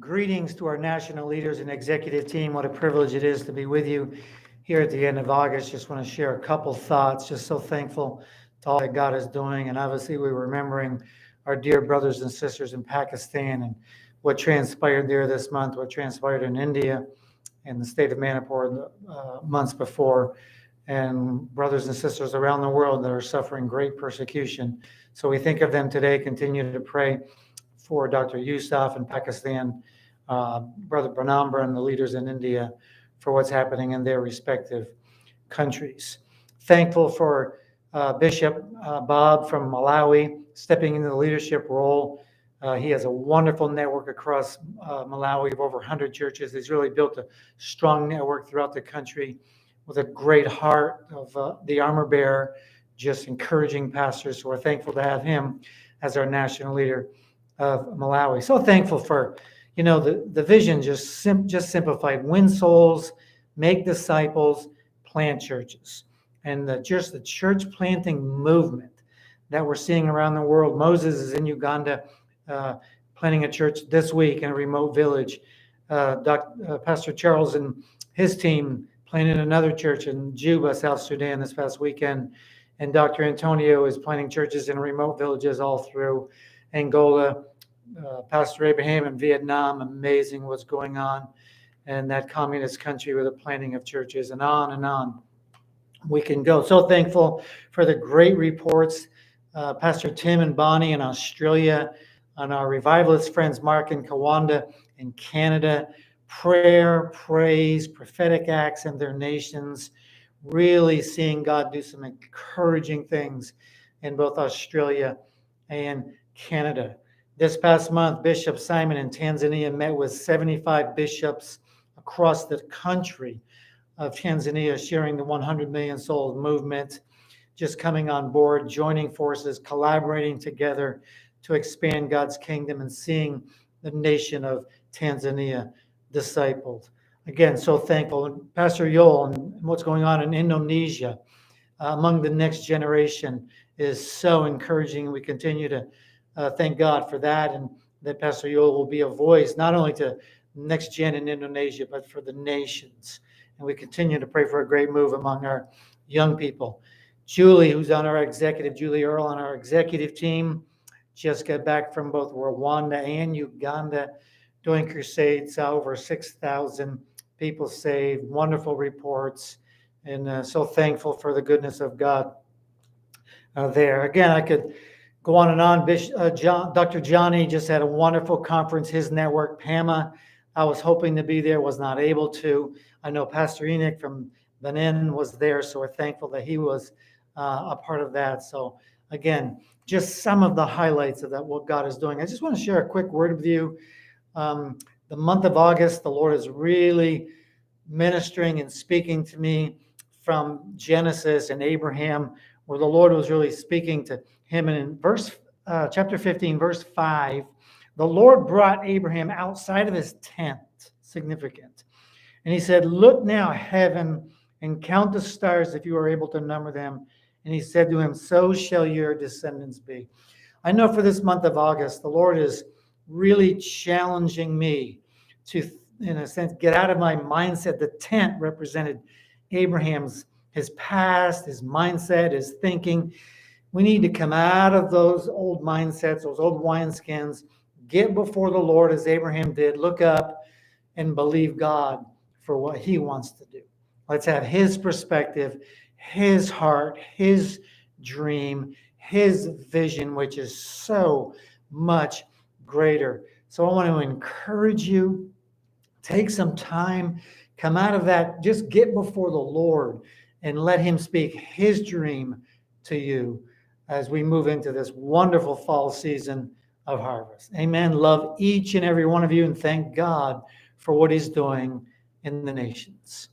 Greetings to our national leaders and executive team. What a privilege it is to be with you here at the end of August. Just want to share a couple thoughts. Just so thankful to all that God is doing. And obviously, we're remembering our dear brothers and sisters in Pakistan and what transpired there this month, what transpired in India and the state of Manipur months before, and brothers and sisters around the world that are suffering great persecution. So we think of them today, continue to pray for Dr. Yusuf in Pakistan, Brother Pranambra and the leaders in India for what's happening in their respective countries. Thankful for Bishop Bob from Malawi stepping into the leadership role. He has a wonderful network across Malawi of over 100 churches. He's really built a strong network throughout the country with a great heart of the armor bearer, just encouraging pastors. So we're thankful to have him as our national leader of Malawi. So thankful for, the vision just simplified: win souls, make disciples, plant churches. And the church planting movement that we're seeing around the world. Moses is in Uganda planting a church this week in a remote village. Pastor Charles and his team planted another church in Juba, South Sudan this past weekend. And Dr. Antonio is planting churches in remote villages all through Angola. Pastor Abraham in Vietnam, amazing what's going on in that communist country with the planting of churches, and on we can go. So thankful for the great reports. Pastor Tim and Bonnie in Australia, and our revivalist friends Mark and Kawanda in Canada. Prayer, praise, prophetic acts in their nations. Really seeing God do some encouraging things in both Australia and Canada. This past month, Bishop Simon in Tanzania met with 75 bishops across the country of Tanzania, sharing the 100 million soul movement, just coming on board, joining forces, collaborating together to expand God's kingdom and seeing the nation of Tanzania discipled. Again, so thankful. And Pastor Yoel and what's going on in Indonesia among the next generation is so encouraging. We continue to thank God for that, and that Pastor Yoel will be a voice not only to next gen in Indonesia, but for the nations. And we continue to pray for a great move among our young people. Julie, who's on our Julie Earl on our executive team, just got back from both Rwanda and Uganda doing crusades, over 6,000 people saved, wonderful reports, and so thankful for the goodness of God there. Again, I could go on and on. Dr. Johnny just had a wonderful conference, his network. PAMA, I was hoping to be there, was not able to. I know Pastor Enoch from Benin was there, so we're thankful that he was a part of that. So again, just some of the highlights of that, what God is doing. I just want to share a quick word with you. The month of August, the Lord is really ministering and speaking to me from Genesis and Abraham, where the Lord was really speaking to him. And in chapter 15, verse 5, the Lord brought Abraham outside of his tent, significant. And he said, "Look now, heaven, and count the stars if you are able to number them." And he said to him, "So shall your descendants be." I know for this month of August, the Lord is really challenging me to, in a sense, get out of my mindset. The tent represented his past, his mindset, his thinking. We need to come out of those old mindsets, those old wineskins, get before the Lord as Abraham did, look up and believe God for what he wants to do. Let's have his perspective, his heart, his dream, his vision, which is so much greater. So I want to encourage you, take some time, come out of that, just get before the Lord and let him speak his dream to you as we move into this wonderful fall season of harvest. Amen. Love each and every one of you and thank God for what he's doing in the nations.